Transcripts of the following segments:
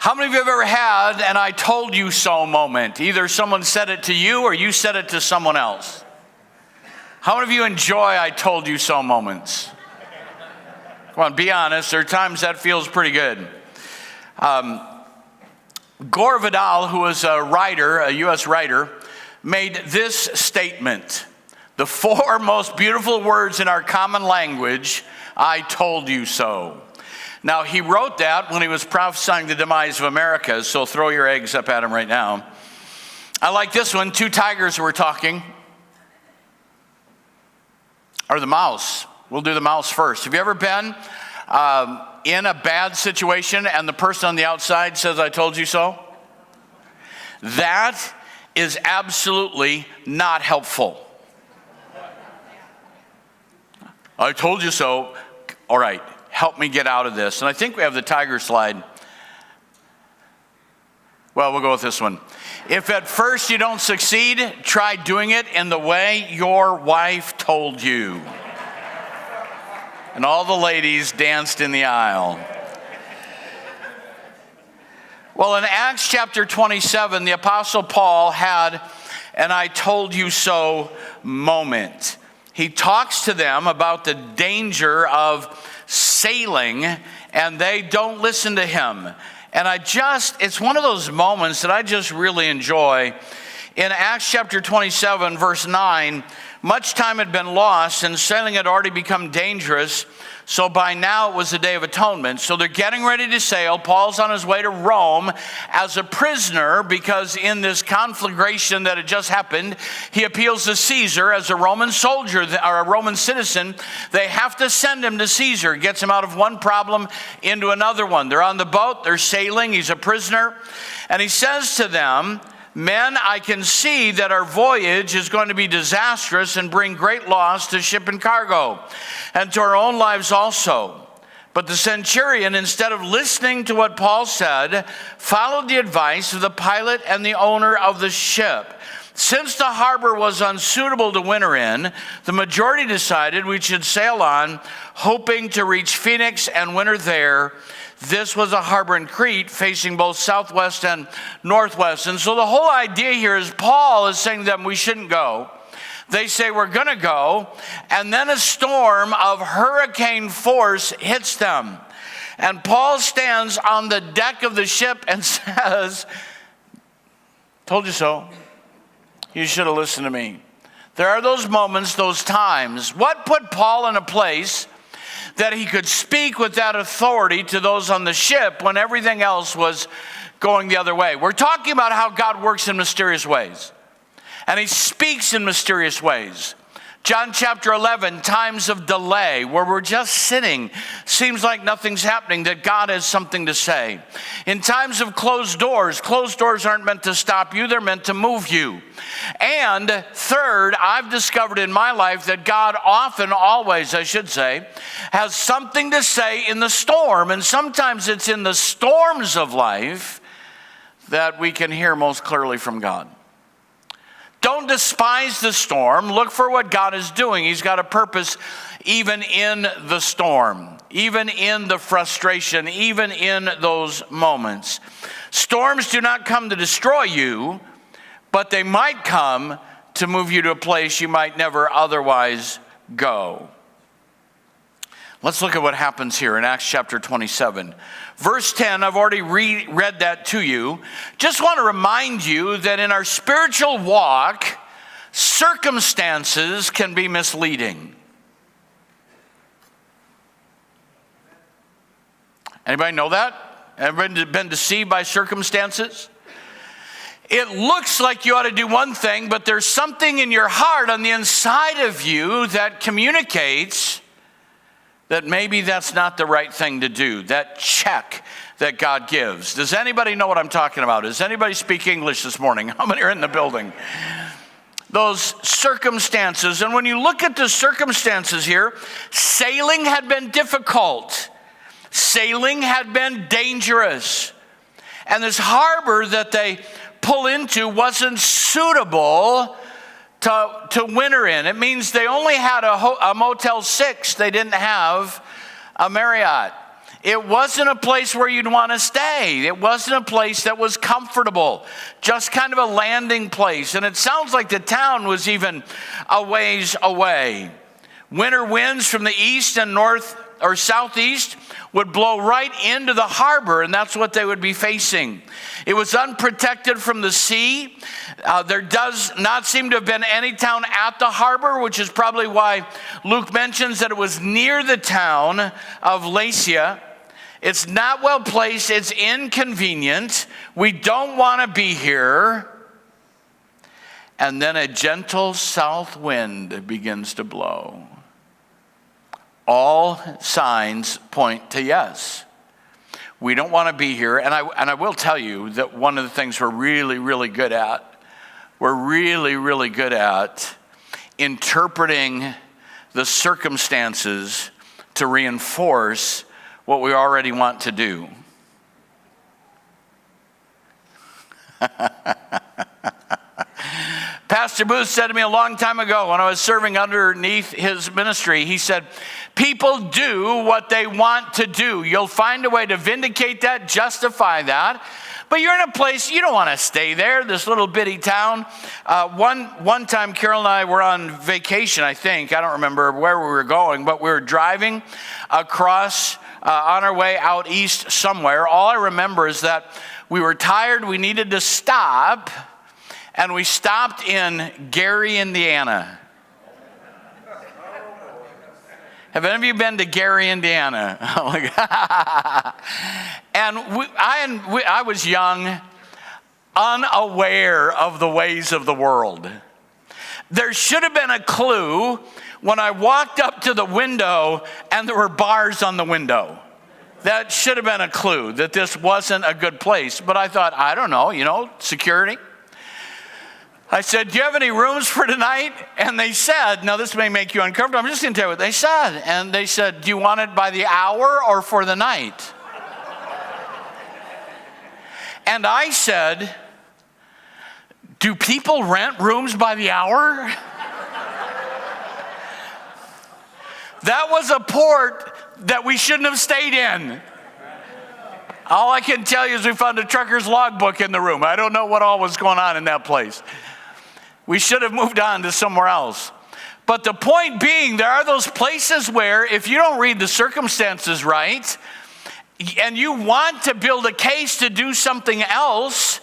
How many of you have ever had an I told you so moment? Either someone said it to you or you said it to someone else. How many of you enjoy I told you so moments? Come on, be honest. There are times that feels pretty good. Gore Vidal, who was a writer, a U.S. writer, made this statement. The 4 most beautiful words in our common language, I told you so. Now, he wrote that when he was prophesying the demise of America, so throw your eggs up at him right now. I like this one. 2 tigers were talking. Or the mouse. We'll do the mouse first. Have you ever been in a bad situation and the person on the outside says, I told you so? That is absolutely not helpful. I told you so. All right, help me get out of this. And I think we have the tiger slide. Well, we'll go with this one. If at first you don't succeed, try doing it in the way your wife told you. And all the ladies danced in the aisle. Well, in Acts chapter 27, the Apostle Paul had an I told you so moment. He talks to them about the danger of sailing, and they don't listen to him. And it's one of those moments that I just really enjoy. In Acts chapter 27, verse 9, much time had been lost and sailing had already become dangerous. So by now it was the Day of Atonement. So they're getting ready to sail. Paul's on his way to Rome as a prisoner because in this conflagration that had just happened, he appeals to Caesar as a Roman soldier or a Roman citizen. They have to send him to Caesar. Gets him out of one problem into another one. They're on the boat. They're sailing. He's a prisoner. And he says to them, men, I can see that our voyage is going to be disastrous and bring great loss to ship and cargo, and to our own lives also. But the centurion, instead of listening to what Paul said, followed the advice of the pilot and the owner of the ship. Since the harbor was unsuitable to winter in, the majority decided we should sail on, hoping to reach Phoenix and winter there. This was a harbor in Crete facing both southwest and northwest. And so the whole idea here is Paul is saying to them, we shouldn't go. They say, we're going to go. And then a storm of hurricane force hits them. And Paul stands on the deck of the ship and says, told you so. You should have listened to me. There are those moments, those times. What put Paul in a place that he could speak with that authority to those on the ship when everything else was going the other way? We're talking about how God works in mysterious ways. And he speaks in mysterious ways. John chapter 11, times of delay, where we're just sitting. Seems like nothing's happening, that God has something to say. In times of closed doors aren't meant to stop you, they're meant to move you. And third, I've discovered in my life that God often, always, I should say, has something to say in the storm. And sometimes it's in the storms of life that we can hear most clearly from God. Don't despise the storm. Look for what God is doing. He's got a purpose even in the storm, even in the frustration, even in those moments. Storms do not come to destroy you, but they might come to move you to a place you might never otherwise go. Let's look at what happens here in Acts chapter 27. Verse 10, I've already read that to you. Just want to remind you that in our spiritual walk, circumstances can be misleading. Anybody know that? Ever been deceived by circumstances? It looks like you ought to do one thing, but there's something in your heart on the inside of you that communicates that maybe that's not the right thing to do, that check that God gives. Does anybody know what I'm talking about? Does anybody speak English this morning? How many are in the building? Those circumstances, and when you look at the circumstances here, sailing had been difficult. Sailing had been dangerous. And this harbor that they pull into wasn't suitable to winter in. It means they only had a Motel 6. They didn't have a Marriott. It wasn't a place where you'd want to stay. It wasn't a place that was comfortable, just kind of a landing place. And it sounds like the town was even a ways away. Winter winds from the east and north or southeast would blow right into the harbor, and that's what they would be facing. It was unprotected from the sea. There does not seem to have been any town at the harbor, which is probably why Luke mentions that it was near the town of Lasea. It's not well placed. It's inconvenient. We don't want to be here. And then a gentle south wind begins to blow. All signs point to yes. We don't want to be here. And I will tell you that one of the things we're really, really good at, interpreting the circumstances to reinforce what we already want to do. Pastor Booth said to me a long time ago when I was serving underneath his ministry, he said, people do what they want to do. You'll find a way to vindicate that, justify that. But you're in a place, you don't want to stay there, this little bitty town. One time, Carol and I were on vacation, I think. I don't remember where we were going, but we were driving across on our way out east somewhere. All I remember is that we were tired, we needed to stop, and we stopped in Gary, Indiana. Have any of you been to Gary, Indiana? Oh my God. And I was young, unaware of the ways of the world. There should have been a clue when I walked up to the window and there were bars on the window. That should have been a clue that this wasn't a good place. But I thought, I don't know, security. I said, do you have any rooms for tonight? And they said, now this may make you uncomfortable. I'm just going to tell you what they said. And they said, do you want it by the hour or for the night? And I said, do people rent rooms by the hour? That was a port that we shouldn't have stayed in. All I can tell you is we found a trucker's logbook in the room. I don't know what all was going on in that place. We should have moved on to somewhere else. But the point being, there are those places where if you don't read the circumstances right, and you want to build a case to do something else,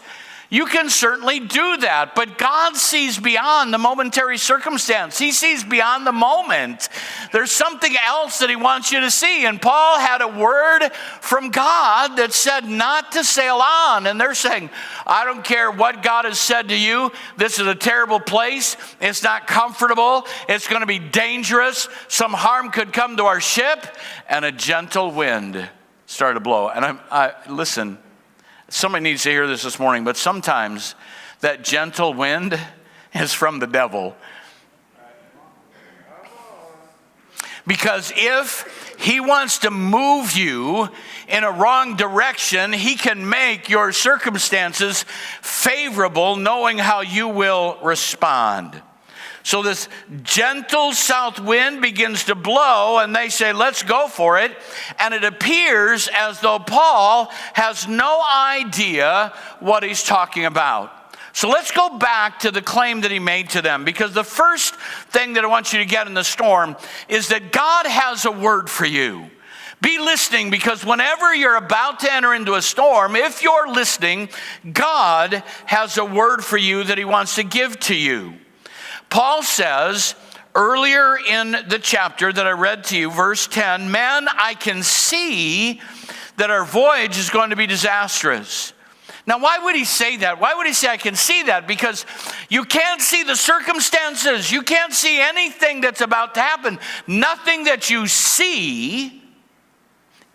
you can certainly do that. But God sees beyond the momentary circumstance. He sees beyond the moment. There's something else that he wants you to see. And Paul had a word from God that said not to sail on. And they're saying, I don't care what God has said to you. This is a terrible place. It's not comfortable. It's going to be dangerous. Some harm could come to our ship. And a gentle wind started to blow. And listen, somebody needs to hear this morning, but sometimes that gentle wind is from the devil. Because if he wants to move you in a wrong direction, he can make your circumstances favorable, knowing how you will respond. So this gentle south wind begins to blow, and they say, let's go for it. And it appears as though Paul has no idea what he's talking about. So let's go back to the claim that he made to them, because the first thing that I want you to get in the storm is that God has a word for you. Be listening, because whenever you're about to enter into a storm, if you're listening, God has a word for you that he wants to give to you. Paul says earlier in the chapter that I read to you, verse 10, men, I can see that our voyage is going to be disastrous. Now, why would he say that? Why would he say, I can see that? Because you can't see the circumstances. You can't see anything that's about to happen. Nothing that you see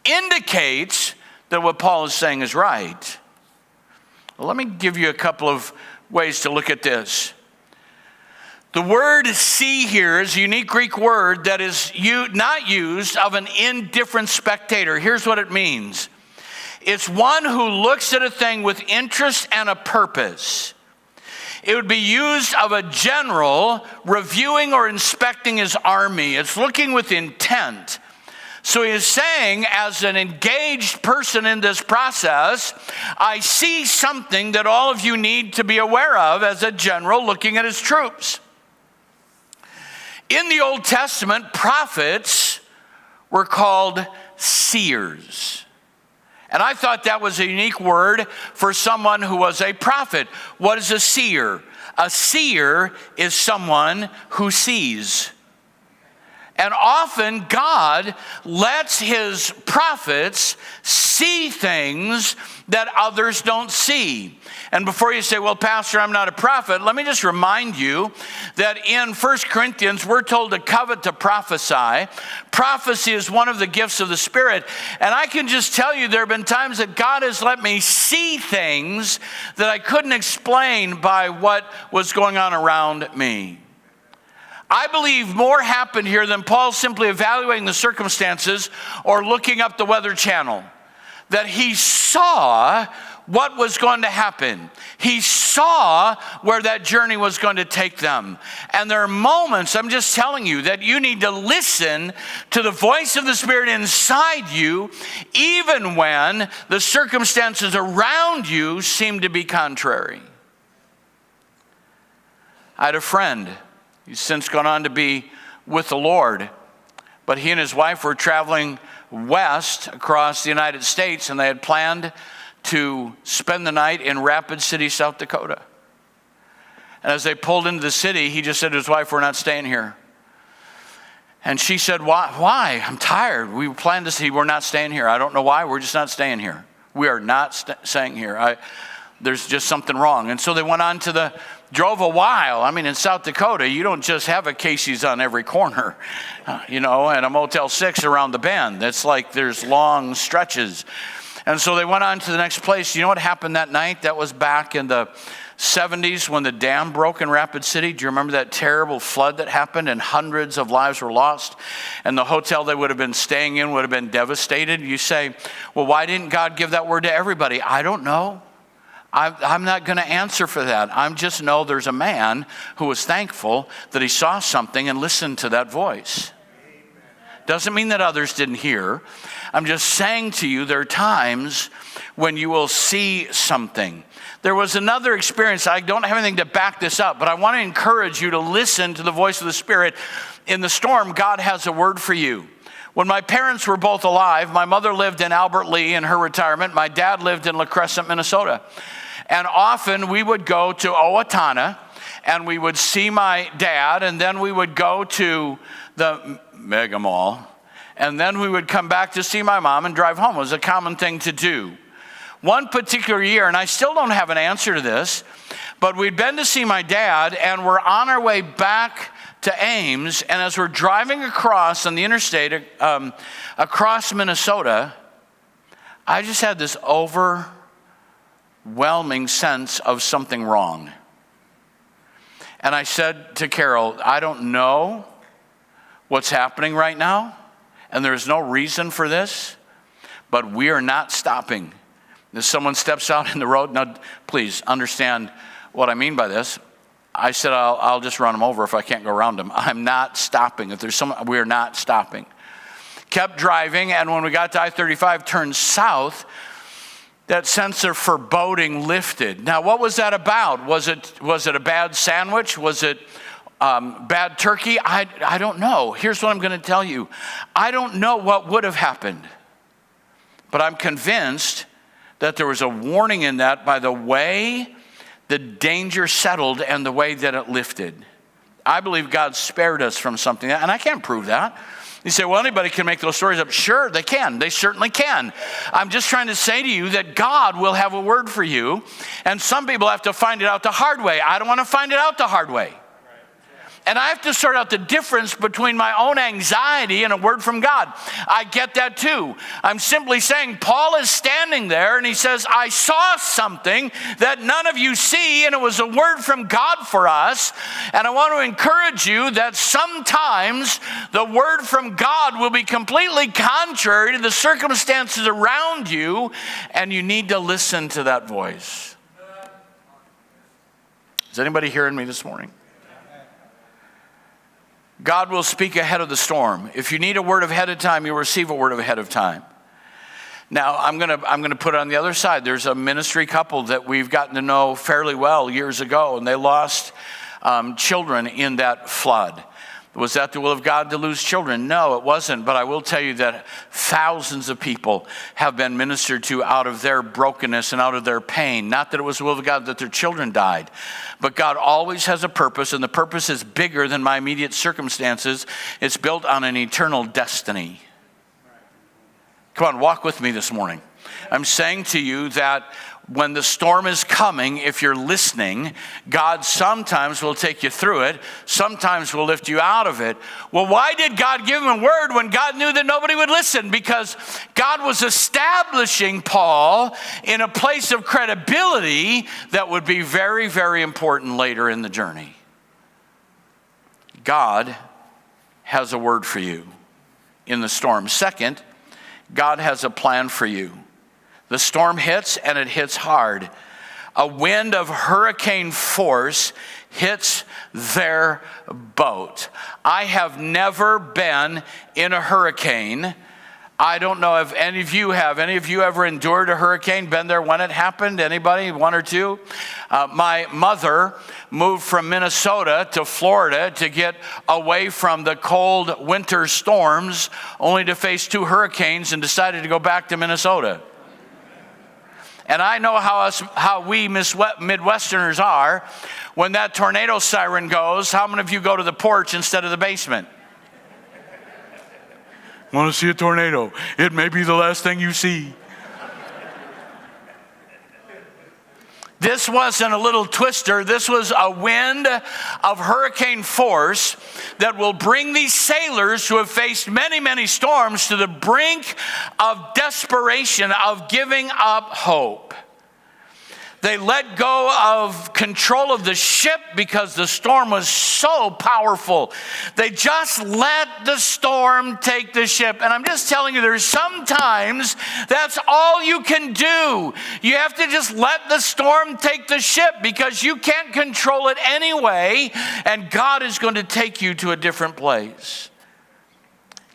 indicates that what Paul is saying is right. Well, let me give you a couple of ways to look at this. The word see here is a unique Greek word that is not used of an indifferent spectator. Here's what it means. It's one who looks at a thing with interest and a purpose. It would be used of a general reviewing or inspecting his army. It's looking with intent. So he is saying, as an engaged person in this process, I see something that all of you need to be aware of as a general looking at his troops. In the Old Testament, prophets were called seers. And I thought that was a unique word for someone who was a prophet. What is a seer? A seer is someone who sees. And often God lets his prophets see things that others don't see. And before you say, well, Pastor, I'm not a prophet, let me just remind you that in 1 Corinthians, we're told to covet to prophesy. Prophecy is one of the gifts of the Spirit. And I can just tell you there have been times that God has let me see things that I couldn't explain by what was going on around me. I believe more happened here than Paul simply evaluating the circumstances or looking up the Weather Channel. That he saw what was going to happen. He saw where that journey was going to take them. And there are moments, I'm just telling you, that you need to listen to the voice of the Spirit inside you, even when the circumstances around you seem to be contrary. I had a friend. He's since gone on to be with the Lord. But he and his wife were traveling west across the United States, and they had planned to spend the night in Rapid City, South Dakota. And as they pulled into the city, he just said to his wife, we're not staying here. And she said, why? I'm tired. We planned to see, we're not staying here. I don't know why, we're just not staying here. We are not staying here. There's just something wrong. And so they went on drove a while. I mean, in South Dakota, you don't just have a Casey's on every corner, and a Motel 6 around the bend. It's like there's long stretches. And so they went on to the next place. You know what happened that night? That was back in the 70s when the dam broke in Rapid City. Do you remember that terrible flood that happened and hundreds of lives were lost? And the hotel they would have been staying in would have been devastated. You say, well, why didn't God give that word to everybody? I don't know. I'm not going to answer for that. I just know there's a man who was thankful that he saw something and listened to that voice. Doesn't mean that others didn't hear. I'm just saying to you, there are times when you will see something. There was another experience. I don't have anything to back this up, but I want to encourage you to listen to the voice of the Spirit. In the storm, God has a word for you. When my parents were both alive, my mother lived in Albert Lea in her retirement. My dad lived in La Crescent, Minnesota. And often we would go to Owatonna and we would see my dad, and then we would go to the Mega Mall, and then we would come back to see my mom and drive home. It was a common thing to do. One particular year, and I still don't have an answer to this, but we'd been to see my dad and we're on our way back to Ames, and as we're driving across on the interstate across Minnesota, I just had this overwhelming sense of something wrong. And I said to Carol, I don't know what's happening right now, and there's no reason for this, but we are not stopping. If someone steps out in the road, now please understand what I mean by this. I said, I'll just run them over if I can't go around them. I'm not stopping. If there's someone, we're not stopping. Kept driving, and when we got to I-35, turned south, that sense of foreboding lifted. Now, what was that about? Was it a bad sandwich? Was it bad turkey? I don't know. Here's what I'm going to tell you. I don't know what would have happened, but I'm convinced that there was a warning in that by the way the danger settled and the way that it lifted. I believe God spared us from something, and I can't prove that. You say, well, anybody can make those stories up. Sure, they can. They certainly can. I'm just trying to say to you that God will have a word for you, and some people have to find it out the hard way. I don't want to find it out the hard way. And I have to sort out the difference between my own anxiety and a word from God. I get that too. I'm simply saying Paul is standing there and he says, I saw something that none of you see, and it was a word from God for us. And I want to encourage you that sometimes the word from God will be completely contrary to the circumstances around you, and you need to listen to that voice. Is anybody hearing me this morning? God will speak ahead of the storm. If you need a word ahead of time, you'll receive a word ahead of time. Now, I'm gonna put it on the other side. There's a ministry couple that we've gotten to know fairly well years ago, and they lost children in that flood. Was that the will of God to lose children? No, it wasn't. But I will tell you that thousands of people have been ministered to out of their brokenness and out of their pain. Not that it was the will of God that their children died. But God always has a purpose, and the purpose is bigger than my immediate circumstances. It's built on an eternal destiny. Come on, walk with me this morning. I'm saying to you that when the storm is coming, if you're listening, God sometimes will take you through it, sometimes will lift you out of it. Well, why did God give him a word when God knew that nobody would listen? Because God was establishing Paul in a place of credibility that would be very, very important later in the journey. God has a word for you in the storm. Second, God has a plan for you. The storm hits, and it hits hard. A wind of hurricane force hits their boat. I have never been in a hurricane. I don't know if any of you have. Any of you ever endured a hurricane, been there when it happened? Anybody? One or two? My mother moved from Minnesota to Florida to get away from the cold winter storms, only to face 2 hurricanes, and decided to go back to Minnesota. And I know how we Midwesterners are. When that tornado siren goes, how many of you go to the porch instead of the basement? Want to see a tornado? It may be the last thing you see. This wasn't a little twister. This was a wind of hurricane force that will bring these sailors who have faced many, many storms to the brink of desperation, of giving up hope. They let go of control of the ship because the storm was so powerful. They just let the storm take the ship. And I'm just telling you, there's sometimes that's all you can do. You have to just let the storm take the ship because you can't control it anyway, and God is going to take you to a different place.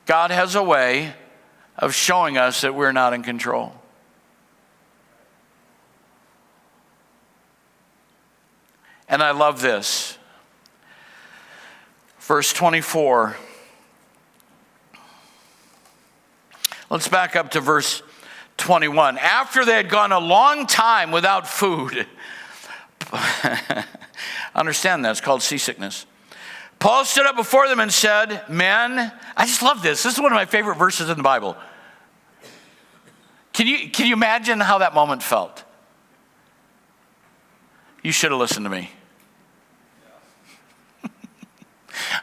God has a way of showing us that we're not in control. And I love this. Verse 24. Let's back up to verse 21. After they had gone a long time without food. Understand that. It's called seasickness. Paul stood up before them and said, "Men," I just love this. This is one of my favorite verses in the Bible. Can you imagine how that moment felt? You should have listened to me.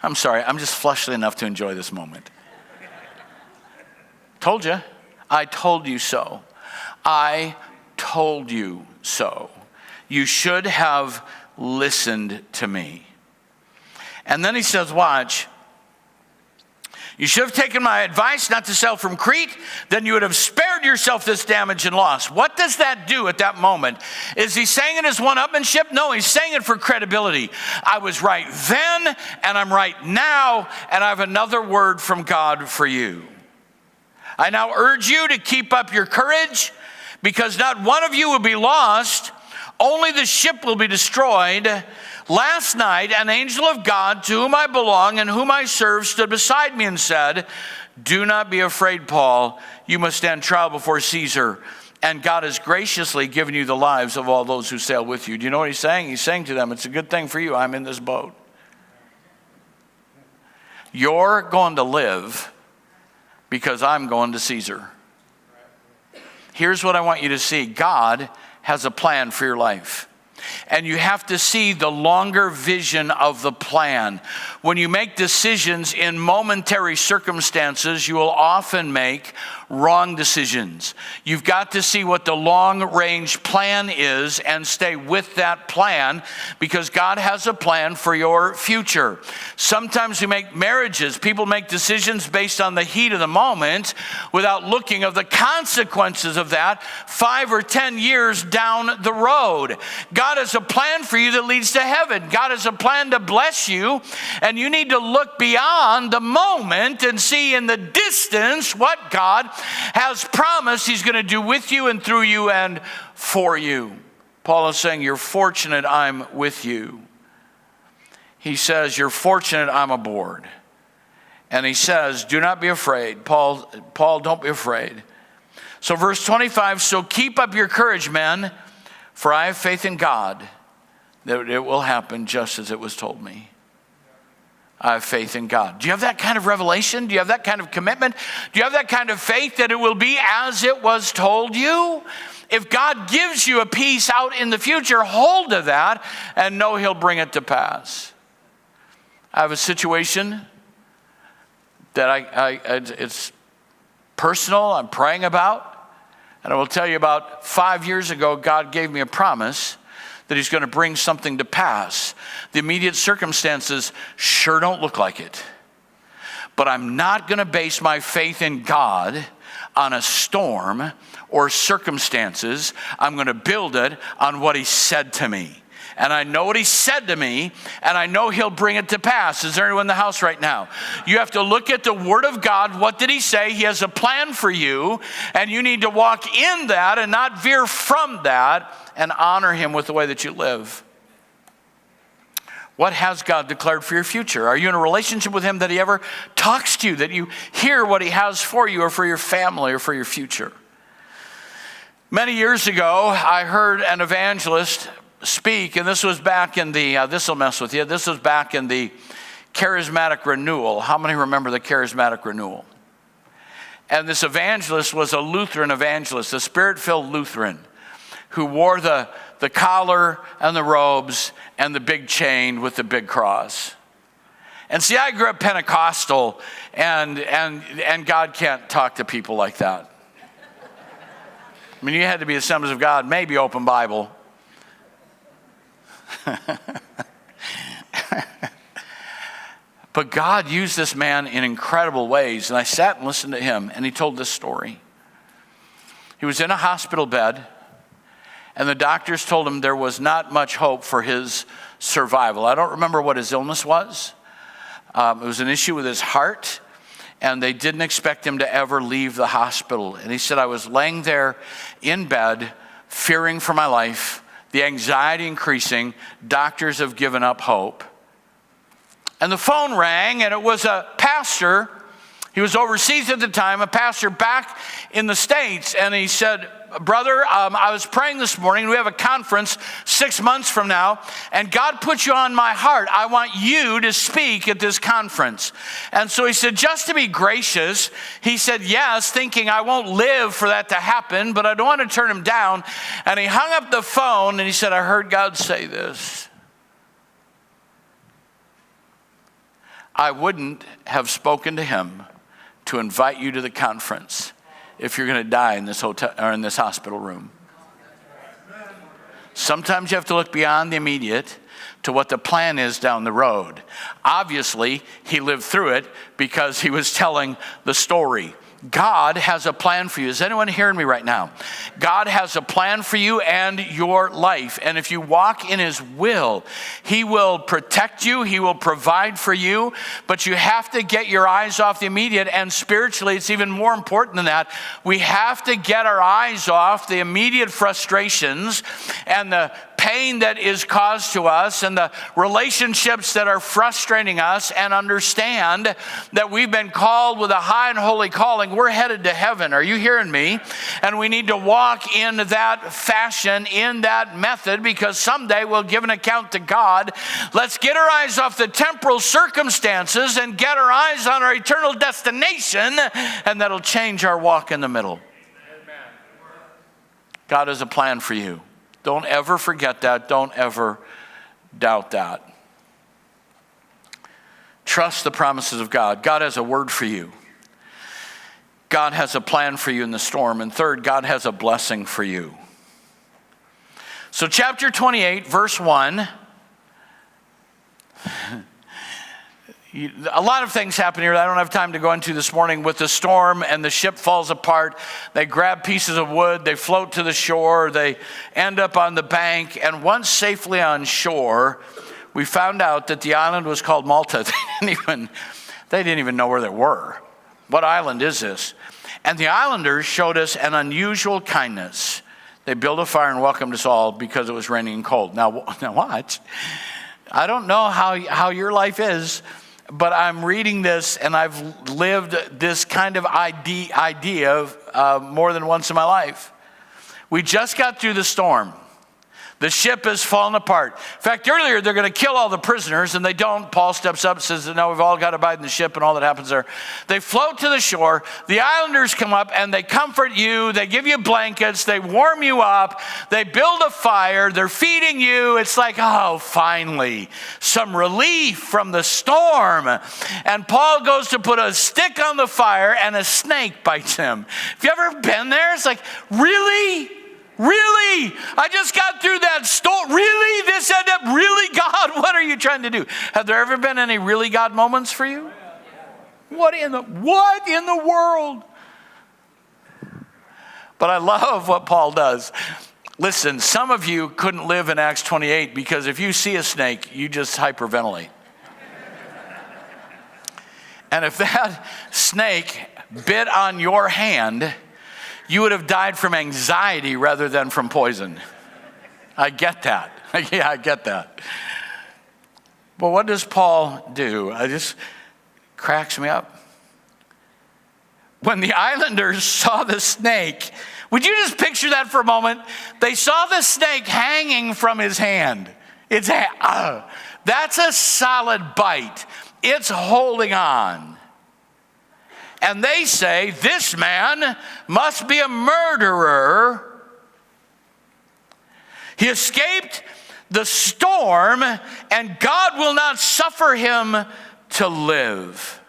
I'm sorry, I'm just fleshly enough to enjoy this moment. Told you. I told you so. I told you so. You should have listened to me. And then he says, watch. You should have taken my advice not to sail from Crete, then you would have spared yourself this damage and loss. What does that do at that moment? Is he saying it as one-upmanship? No, he's saying it for credibility. I was right then, and I'm right now, and I have another word from God for you. I now urge you to keep up your courage, because not one of you will be lost, only the ship will be destroyed. Last night, an angel of God to whom I belong and whom I serve stood beside me and said, "Do not be afraid, Paul. You must stand trial before Caesar. And God has graciously given you the lives of all those who sail with you." Do you know what he's saying? He's saying to them, it's a good thing for you. I'm in this boat. You're going to live because I'm going to Caesar. Here's what I want you to see. God has a plan for your life. And you have to see the longer vision of the plan. When you make decisions in momentary circumstances, you will often make wrong decisions. You've got to see what the long-range plan is and stay with that plan, because God has a plan for your future. Sometimes we make marriages, people make decisions based on the heat of the moment without looking of the consequences of that 5 or 10 years down the road. God has a plan for you that leads to heaven. God has a plan to bless you, and you need to look beyond the moment and see in the distance what God has promised He's going to do with you and through you and for you. Paul is saying, you're fortunate I'm with you. He says, you're fortunate I'm aboard. And he says, do not be afraid. Paul, don't be afraid. So verse 25, so keep up your courage, men, for I have faith in God that it will happen just as it was told me. I have faith in God. Do you have that kind of revelation? Do you have that kind of commitment? Do you have that kind of faith that it will be as it was told you? If God gives you a piece out in the future, hold to that and know He'll bring it to pass. I have a situation that it's personal, I'm praying about. And I will tell you, about 5 years ago, God gave me a promise that He's going to bring something to pass. The immediate circumstances sure don't look like it. But I'm not going to base my faith in God on a storm or circumstances. I'm going to build it on what He said to me. And I know what He said to me, and I know He'll bring it to pass. Is there anyone in the house right now? You have to look at the Word of God. What did He say? He has a plan for you, and you need to walk in that and not veer from that, and honor Him with the way that you live. What has God declared for your future? Are you in a relationship with Him that He ever talks to you, that you hear what He has for you or for your family or for your future? Many years ago, I heard an evangelist speak, and this was back in the, this will mess with you, this was back in the charismatic renewal. How many remember the charismatic renewal? And this evangelist was a Lutheran evangelist, a Spirit-filled Lutheran, who wore the collar and the robes and the big chain with the big cross. And see, I grew up Pentecostal, and God can't talk to people like that. I mean, you had to be Assemblies of God, maybe open Bible. But God used this man in incredible ways, and I sat and listened to him, and he told this story. He was in a hospital bed, and the doctors told him there was not much hope for his survival. I don't remember what his illness was. It was an issue with his heart, and they didn't expect him to ever leave the hospital. And he said, I was laying there in bed, fearing for my life, the anxiety increasing. Doctors have given up hope. And the phone rang, and it was a pastor. He was overseas at the time, a pastor back in the States. And he said, brother, I was praying this morning. We have a conference 6 months from now, and God put you on my heart. I want you to speak at this conference. And so he said, just to be gracious, he said yes, thinking I won't live for that to happen, but I don't want to turn him down. And he hung up the phone, and he said, I heard God say this. I wouldn't have spoken to him to invite you to the conference if you're going to die in this hotel or in this hospital room. Sometimes you have to look beyond the immediate to what the plan is down the road. Obviously, he lived through it because he was telling the story. God has a plan for you. Is anyone hearing me right now? God has a plan for you and your life. And if you walk in His will, He will protect you. He will provide for you. But you have to get your eyes off the immediate. And spiritually, it's even more important than that. We have to get our eyes off the immediate frustrations and the pain that is caused to us and the relationships that are frustrating us, and understand that we've been called with a high and holy calling. We're headed to heaven. Are you hearing me? And we need to walk in that fashion, in that method, because someday we'll give an account to God. Let's get our eyes off the temporal circumstances and get our eyes on our eternal destination, and that'll change our walk in the middle. God has a plan for you. Don't ever forget that. Don't ever doubt that. Trust the promises of God. God has a word for you. God has a plan for you in the storm. And third, God has a blessing for you. So chapter 28, verse 1. A lot of things happen here that I don't have time to go into this morning with the storm, and the ship falls apart. They grab pieces of wood, they float to the shore, they end up on the bank, and once safely on shore, we found out that the island was called Malta. They didn't even know where they were. What island is this? And the islanders showed us an unusual kindness. They built a fire and welcomed us all because it was raining and cold. Now what? I don't know how your life is, but I'm reading this and I've lived this kind of idea more than once in my life. We just got through the storm. The ship has fallen apart. In fact, earlier they're going to kill all the prisoners, and they don't. Paul steps up and says, no, we've all got to abide in the ship, and all that happens there. They float to the shore. The islanders come up, and they comfort you. They give you blankets. They warm you up. They build a fire. They're feeding you. It's like, oh, finally, some relief from the storm. And Paul goes to put a stick on the fire, and a snake bites him. Have you ever been there? It's like, really? Really? I just got through that storm. Really? This ended up, really, God? What are you trying to do? Have there ever been any really God moments for you? What in the world? But I love what Paul does. Listen, some of you couldn't live in Acts 28 because if you see a snake, you just hyperventilate. And if that snake bit on your hand, you would have died from anxiety rather than from poison. I get that. Yeah, I get that. But what does Paul do? It just cracks me up. When the islanders saw the snake, would you just picture that for a moment? They saw the snake hanging from his hand. That's a solid bite. It's holding on. And they say, this man must be a murderer. He escaped the storm, and God will not suffer him to live.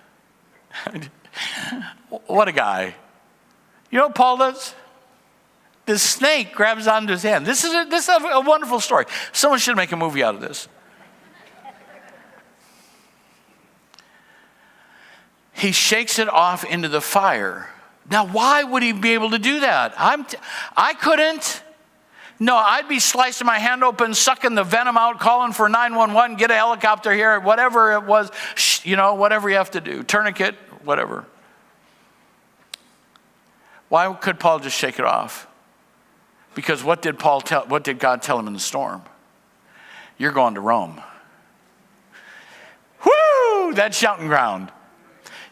What a guy. You know what Paul does? The snake grabs onto his hand. This is a wonderful story. Someone should make a movie out of this. He shakes it off into the fire. Now, why would he be able to do that? I couldn't. No, I'd be slicing my hand open, sucking the venom out, calling for 911, get a helicopter here, whatever it was, whatever you have to do, tourniquet, whatever. Why could Paul just shake it off? Because what did God tell him in the storm? You're going to Rome. Woo! That's shouting ground.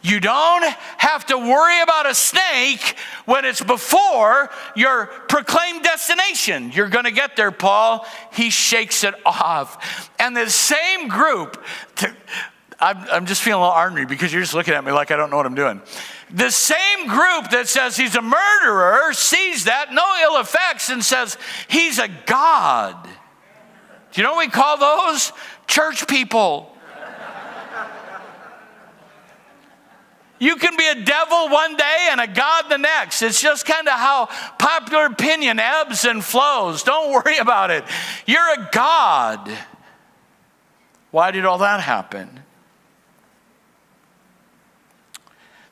You don't have to worry about a snake when it's before your proclaimed destination. You're going to get there, Paul. He shakes it off. And the same group, I'm just feeling a little ornery because you're just looking at me like I don't know what I'm doing. The same group that says he's a murderer sees that, no ill effects, and says he's a god. Do you know what we call those? Church people. You can be a devil one day and a God the next. It's just kind of how popular opinion ebbs and flows. Don't worry about it. You're a God. Why did all that happen?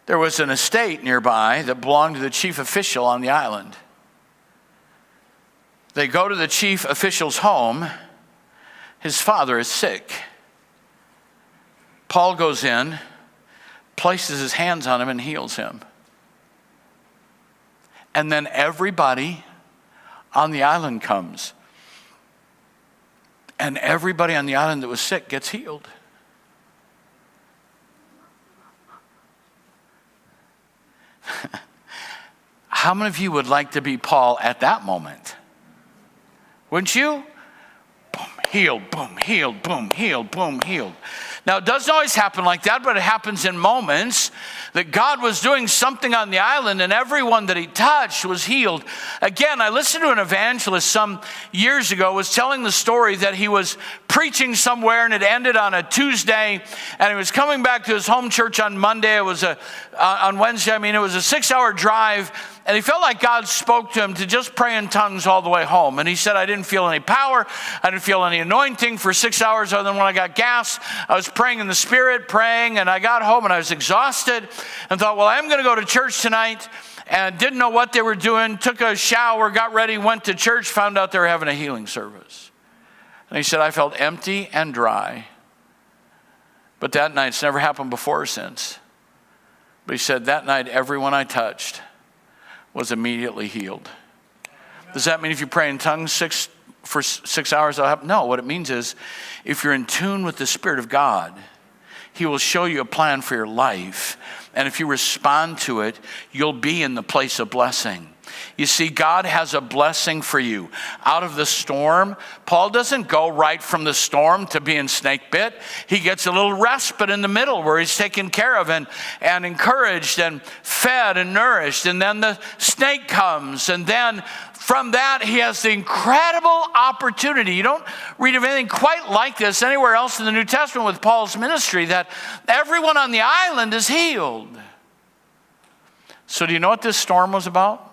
There was an estate nearby that belonged to the chief official on the island. They go to the chief official's home. His father is sick. Paul goes in, places his hands on him and heals him. And then everybody on the island comes. And everybody on the island that was sick gets healed. How many of you would like to be Paul at that moment? Wouldn't you? Boom, healed, boom, healed, boom, healed, boom, healed. Now, it doesn't always happen like that, but it happens in moments that God was doing something on the island and everyone that he touched was healed. Again, I listened to an evangelist some years ago was telling the story that he was preaching somewhere and it ended on a Tuesday and he was coming back to his home church on Monday. It was on Wednesday. It was a 6-hour drive. And he felt like God spoke to him to just pray in tongues all the way home. And he said, I didn't feel any power. I didn't feel any anointing for 6 hours other than when I got gas. I was praying in the Spirit, praying, and I got home and I was exhausted and thought, well, I'm going to go to church tonight. And didn't know what they were doing, took a shower, got ready, went to church, found out they were having a healing service. And he said, I felt empty and dry. But that night, it's never happened before or since. But he said, that night, everyone I touched was immediately healed. Does that mean if you pray in tongues for 6 hours, that'll happen? No, what it means is if you're in tune with the Spirit of God, he will show you a plan for your life. And if you respond to it, you'll be in the place of blessing. You see, God has a blessing for you. Out of the storm, Paul doesn't go right from the storm to being snake bit. He gets a little respite in the middle where he's taken care of and encouraged and fed and nourished. And then the snake comes. And then from that, he has the incredible opportunity. You don't read of anything quite like this anywhere else in the New Testament with Paul's ministry, that everyone on the island is healed. So do you know what this storm was about?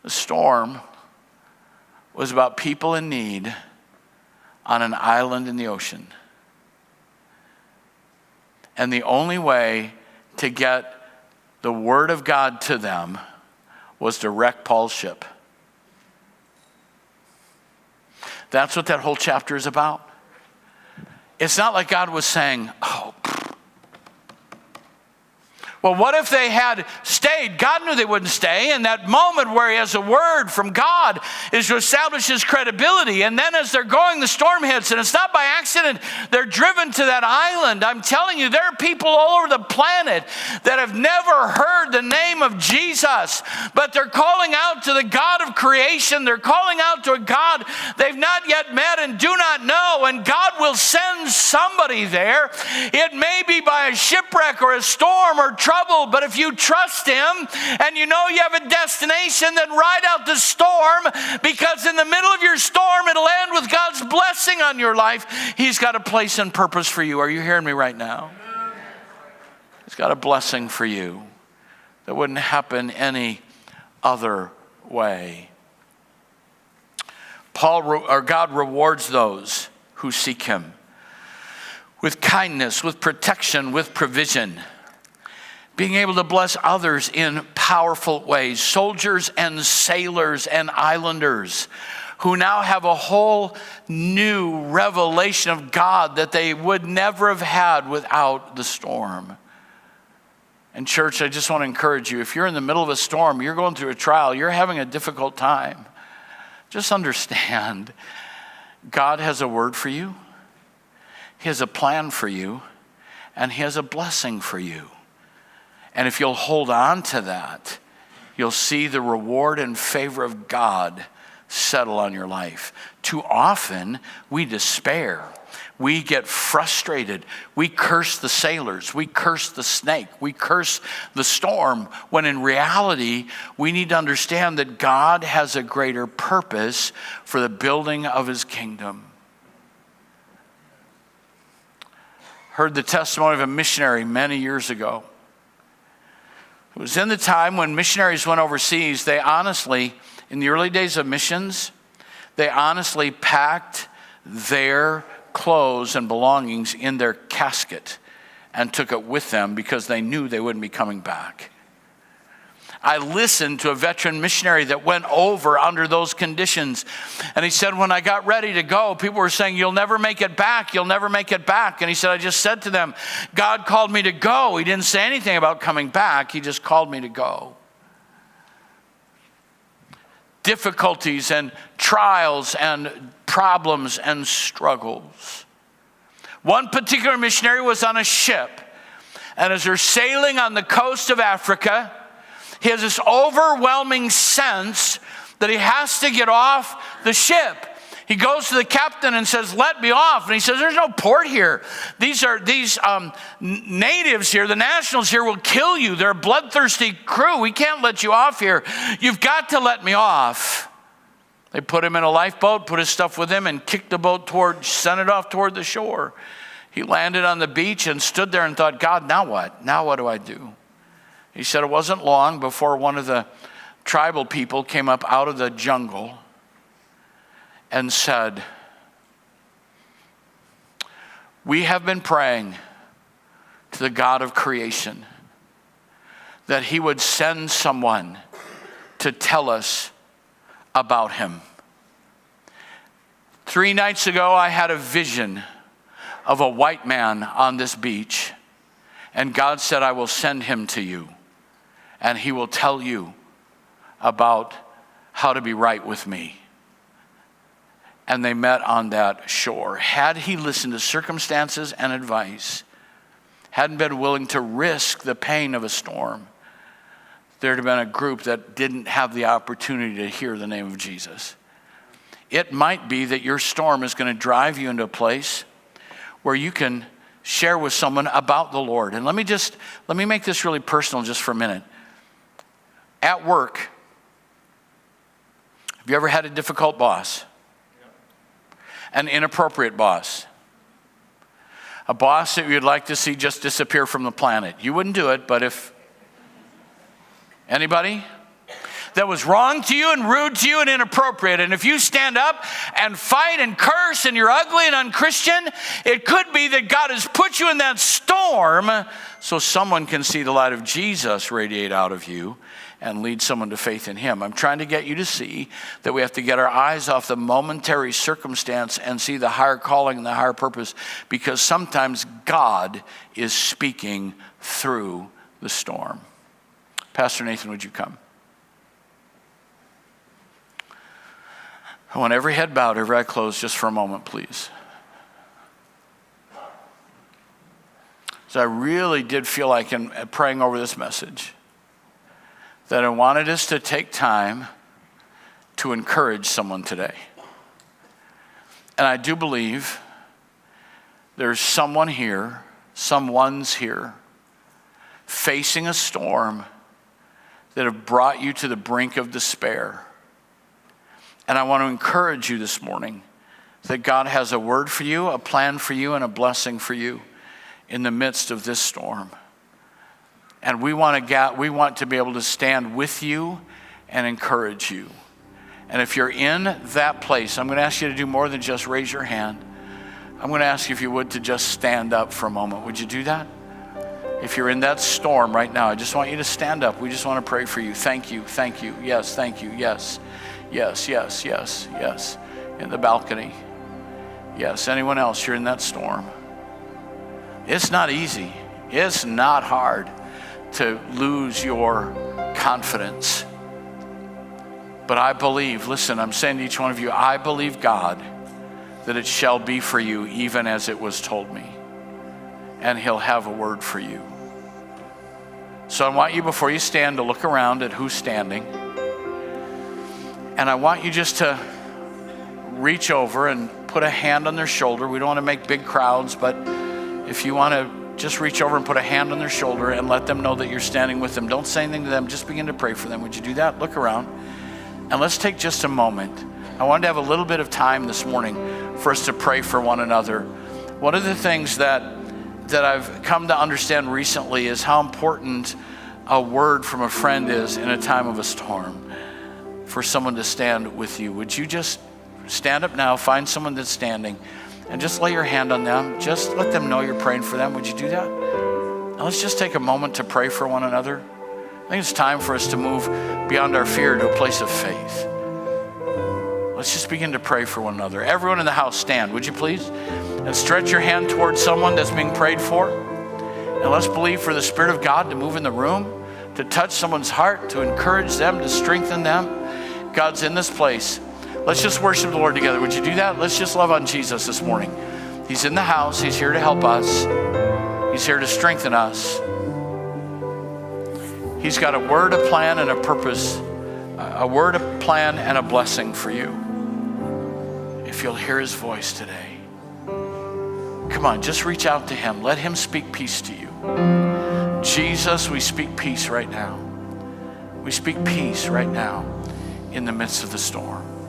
The storm was about people in need on an island in the ocean. And the only way to get the word of God to them was to wreck Paul's ship. That's what that whole chapter is about. It's not like God was saying, well, what if they had stayed? God knew they wouldn't stay. And that moment where he has a word from God is to establish his credibility. And then as they're going, the storm hits. And it's not by accident they're driven to that island. I'm telling you, there are people all over the planet that have never heard the name of Jesus. But they're calling out to the God of creation. They're calling out to a God they've not yet met and do not know. And God will send somebody there. It may be by a shipwreck or a storm or trouble, but if you trust him and you know you have a destination, then ride out the storm, because in the middle of your storm, it'll end with God's blessing on your life. He's got a place and purpose for you. Are you hearing me right now? He's got a blessing for you that wouldn't happen any other way. God rewards those who seek him with kindness, with protection, with provision. Being able to bless others in powerful ways. Soldiers and sailors and islanders who now have a whole new revelation of God that they would never have had without the storm. And church, I just want to encourage you, if you're in the middle of a storm, you're going through a trial, you're having a difficult time, just understand God has a word for you. He has a plan for you, and he has a blessing for you. And if you'll hold on to that, you'll see the reward and favor of God settle on your life. Too often, we despair. We get frustrated. We curse the sailors. We curse the snake. We curse the storm. When in reality, we need to understand that God has a greater purpose for the building of his kingdom. Heard the testimony of a missionary many years ago. It was in the time when missionaries went overseas, they honestly, in the early days of missions, they honestly packed their clothes and belongings in their casket and took it with them because they knew they wouldn't be coming back. I listened to a veteran missionary that went over under those conditions. And he said, when I got ready to go, people were saying, you'll never make it back. You'll never make it back. And he said, I just said to them, God called me to go. He didn't say anything about coming back. He just called me to go. Difficulties and trials and problems and struggles. One particular missionary was on a ship. And as they're sailing on the coast of Africa, he has this overwhelming sense that he has to get off the ship. He goes to the captain and says, let me off. And he says, there's no port here. These natives here, the nationals here will kill you. They're a bloodthirsty crew. We can't let you off here. You've got to let me off. They put him in a lifeboat, put his stuff with him, and kicked the boat sent it off toward the shore. He landed on the beach and stood there and thought, God, now what? Now what do I do? He said it wasn't long before one of the tribal people came up out of the jungle and said, we have been praying to the God of creation that he would send someone to tell us about him. 3 nights ago, I had a vision of a white man on this beach, and God said, I will send him to you, and he will tell you about how to be right with me. And they met on that shore. Had he listened to circumstances and advice, hadn't been willing to risk the pain of a storm, there'd have been a group that didn't have the opportunity to hear the name of Jesus. It might be that your storm is going to drive you into a place where you can share with someone about the Lord. And let me make this really personal just for a minute. At work, have you ever had a difficult boss? An inappropriate boss? A boss that you'd like to see just disappear from the planet? You wouldn't do it, but if anybody? That was wrong to you and rude to you and inappropriate. And if you stand up and fight and curse and you're ugly and unchristian, it could be that God has put you in that storm so someone can see the light of Jesus radiate out of you and lead someone to faith in him. I'm trying to get you to see that we have to get our eyes off the momentary circumstance and see the higher calling and the higher purpose, because sometimes God is speaking through the storm. Pastor Nathan, would you come? I want every head bowed, every eye closed, just for a moment, please. So I really did feel like in praying over this message that I wanted us to take time to encourage someone today. And I do believe there's someone's here, facing a storm that have brought you to the brink of despair. And I want to encourage you this morning that God has a word for you, a plan for you, and a blessing for you in the midst of this storm. And we want to be able to stand with you and encourage you. And if you're in that place, I'm going to ask you to do more than just raise your hand. I'm going to ask you, if you would, to just stand up for a moment. Would you do that? If you're in that storm right now, I just want you to stand up. We just want to pray for you. Thank you. Thank you. Yes, thank you. Yes. Yes, yes, yes, yes. In the balcony. Yes. Anyone else? You're in that storm. It's not easy. It's not hard to lose your confidence. But I believe, listen, I'm saying to each one of you, I believe God that it shall be for you even as it was told me. And he'll have a word for you. So I want you, before you stand, to look around at who's standing. And I want you just to reach over and put a hand on their shoulder. We don't want to make big crowds, but if you want to just reach over and put a hand on their shoulder and let them know that you're standing with them. Don't say anything to them. Just begin to pray for them. Would you do that? Look around. And let's take just a moment. I wanted to have a little bit of time this morning for us to pray for one another. One of the things that I've come to understand recently is how important a word from a friend is in a time of a storm, for someone to stand with you. Would you just stand up now, find someone that's standing, and just lay your hand on them. Just let them know you're praying for them. Would you do that? Now let's just take a moment to pray for one another. I think it's time for us to move beyond our fear to a place of faith. Let's just begin to pray for one another. Everyone in the house, stand, would you please? And stretch your hand towards someone that's being prayed for. And let's believe for the Spirit of God to move in the room, to touch someone's heart, to encourage them, to strengthen them. God's in this place. Let's just worship the Lord together. Would you do that? Let's just love on Jesus this morning. He's in the house. He's here to help us. He's here to strengthen us. He's got a word, a plan, and a purpose a word, a plan, and a blessing for you. If you'll hear his voice today, come on, just reach out to him. Let him speak peace to you. Jesus, we speak peace right now. We speak peace right now in the midst of the storm.